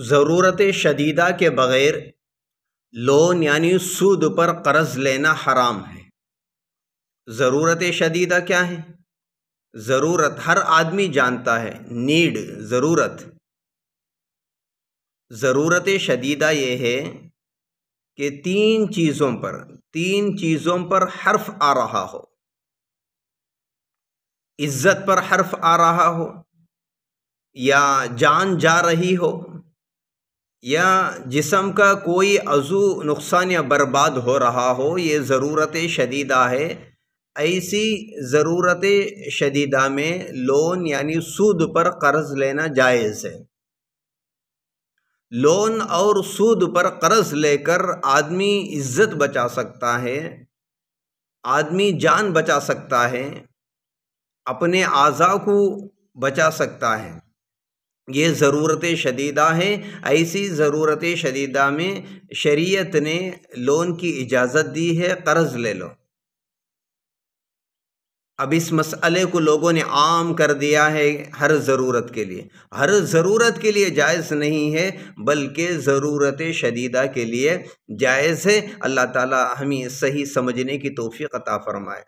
ضرورت شدیدہ کے بغیر لون یعنی سود پر قرض لینا حرام ہے۔ ضرورت شدیدہ کیا ہے؟ ضرورت ہر آدمی جانتا ہے، نیڈ، ضرورت۔ ضرورت شدیدہ یہ ہے کہ تین چیزوں پر حرف آ رہا ہو۔ عزت پر حرف آ رہا ہو، یا جان جا رہی ہو، یا جسم کا کوئی عضو نقصان یا برباد ہو رہا ہو، یہ ضرورت شدیدہ ہے۔ ایسی ضرورت شدیدہ میں لون یعنی سود پر قرض لینا جائز ہے۔ لون اور سود پر قرض لے کر آدمی عزت بچا سکتا ہے، آدمی جان بچا سکتا ہے، اپنے اعضاء کو بچا سکتا ہے۔ یہ ضرورت شدیدہ ہے۔ ایسی ضرورت شدیدہ میں شریعت نے لون کی اجازت دی ہے، قرض لے لو۔ اب اس مسئلے کو لوگوں نے عام کر دیا ہے ہر ضرورت کے لیے۔ ہر ضرورت کے لیے جائز نہیں ہے، بلکہ ضرورت شدیدہ کے لیے جائز ہے۔ اللہ تعالی ہمیں صحیح سمجھنے کی توفیق عطا فرمائے۔